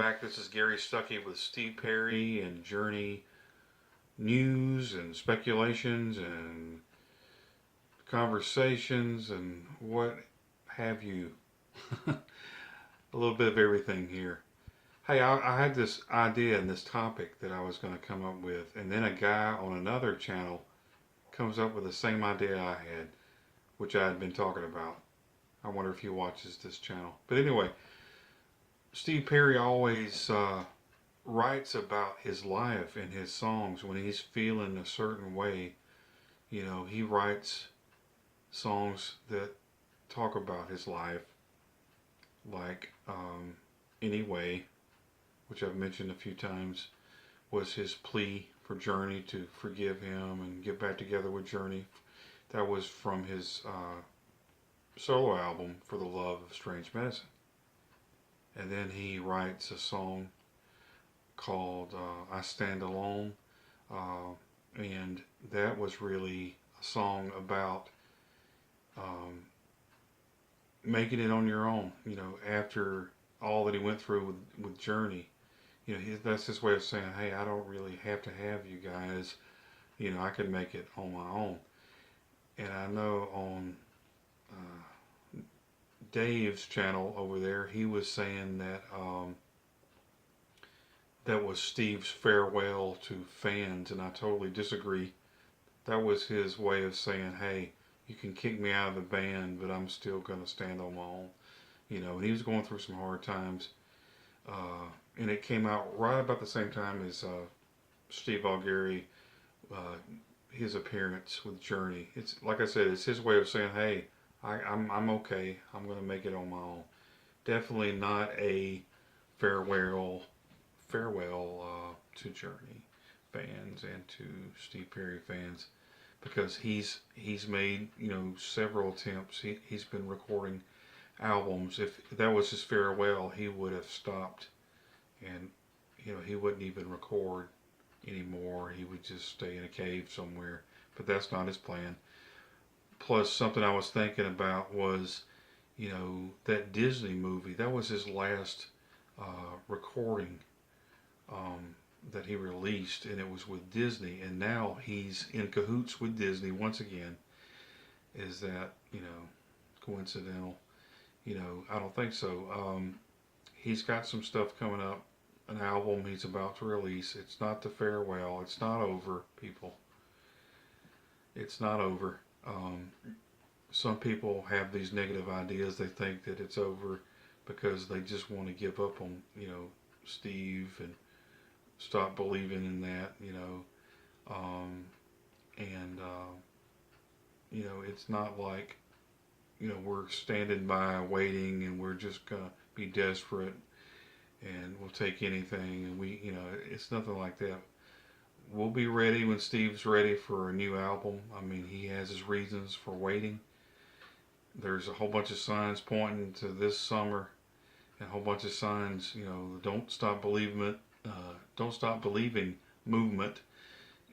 back. This is Gary Stuckey with Steve Perry and Journey news and speculations and conversations and what have you. A little bit of everything here. Hey, I had this idea and this topic that I was going to come up with, and then a guy on another channel comes up with the same idea I had, which I had been talking about. I wonder if he watches this channel. But anyway, Steve Perry always writes about his life in his songs when he's feeling a certain way. You know, he writes songs that talk about his life, like Anyway, which I've mentioned a few times, was his plea for Journey to forgive him and get back together with Journey. That was from his solo album, For the Love of Strange Medicine. And then he writes a song called I Stand Alone. And that was really a song about um, making it on your own, you know, after all that he went through with Journey. You know, that's his way of saying, hey, I don't really have to have you guys. You know, I can make it on my own. And I know on Dave's channel over there, he was saying that that was Steve's farewell to fans, and I totally disagree. That was his way of saying, hey, you can kick me out of the band, but I'm still going to stand on my own. You know, and he was going through some hard times. And it came out right about the same time as Steve Algary, his appearance with Journey. It's like I said, it's his way of saying, hey, I'm okay. I'm going to make it on my own. Definitely not a farewell to Journey fans and to Steve Perry fans, because he's made, you know, several attempts. He's been recording albums. If that was his farewell, he would have stopped, and you know, he wouldn't even record anymore. He would just stay in a cave somewhere. But that's not his plan. Plus, something I was thinking about was, you know, that Disney movie. That was his last recording that he released, and it was with Disney. And now he's in cahoots with Disney once again. Is that, you know, coincidental? You know, I don't think so. He's got some stuff coming up, an album he's about to release. It's not the farewell. It's not over, people. It's not over. Some people have these negative ideas. They think that it's over because they just want to give up on, you know, Steve and stop believing in that, you know. And you know, it's not like, you know, we're standing by waiting and we're just gonna be desperate and we'll take anything, and we, you know, it's nothing like that. We'll be ready when Steve's ready for a new album. I mean, he has his reasons for waiting. There's a whole bunch of signs pointing to this summer, and a whole bunch of signs, you know, don't stop believing movement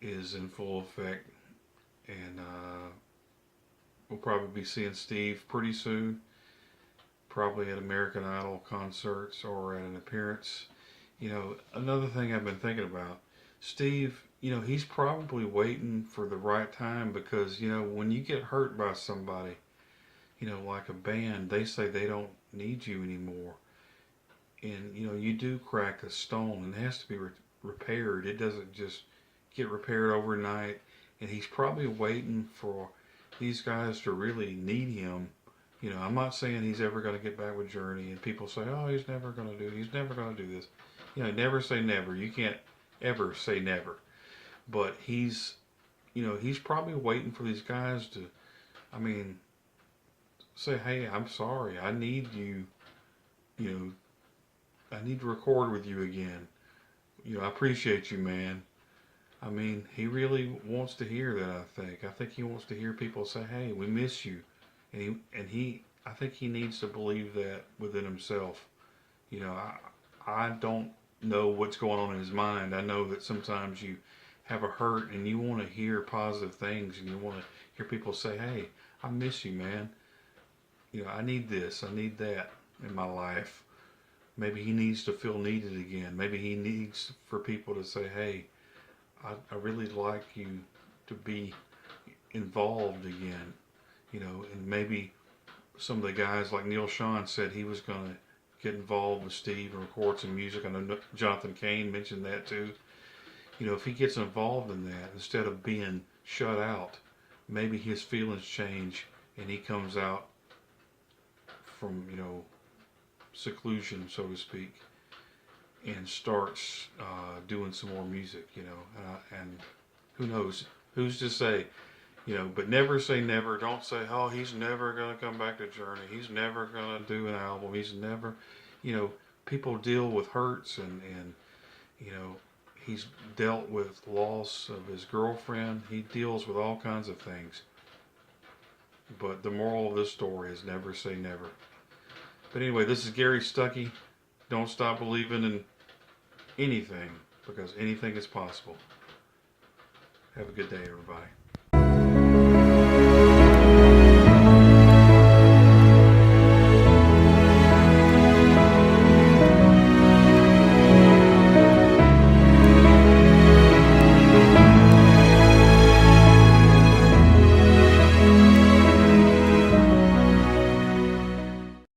is in full effect, and we'll probably be seeing Steve pretty soon, probably at American Idol concerts or at an appearance. You know, another thing I've been thinking about, Steve, you know, he's probably waiting for the right time, because, you know, when you get hurt by somebody, you know, like a band, they say they don't need you anymore. And, you know, you do crack a stone and it has to be repaired. It doesn't just get repaired overnight. And he's probably waiting for these guys to really need him. You know, I'm not saying he's ever going to get back with Journey, and people say, oh, he's never going to do this. You know, never say never. You can't ever say never. But he's, you know, he's probably waiting for these guys to, I mean, say, hey, I'm sorry. I need you, you know, I need to record with you again. You know, I appreciate you, man. I mean, he really wants to hear that, I think. I think he wants to hear people say, hey, we miss you. And I think he needs to believe that within himself. You know, I don't know what's going on in his mind. I know that sometimes you have a hurt and you want to hear positive things, and you want to hear people say, hey, I miss you, man. You know, I need this, I need that in my life. Maybe he needs to feel needed again. Maybe he needs for people to say, hey, I really like you to be involved again. And maybe some of the guys like Neil Sean said he was going to get involved with Steve and record some music. I know Jonathan Cain mentioned that too. If he gets involved in that instead of being shut out, maybe his feelings change and he comes out from, seclusion, so to speak, and starts doing some more music, and who knows? Who's to say? But never say never. Don't say, oh, he's never going to come back to Journey. He's never going to do an album. He's never, people deal with hurts and he's dealt with loss of his girlfriend. He deals with all kinds of things. But the moral of this story is never say never. But anyway, this is Gary Stuckey. Don't stop believing in anything because anything is possible. Have a good day, everybody.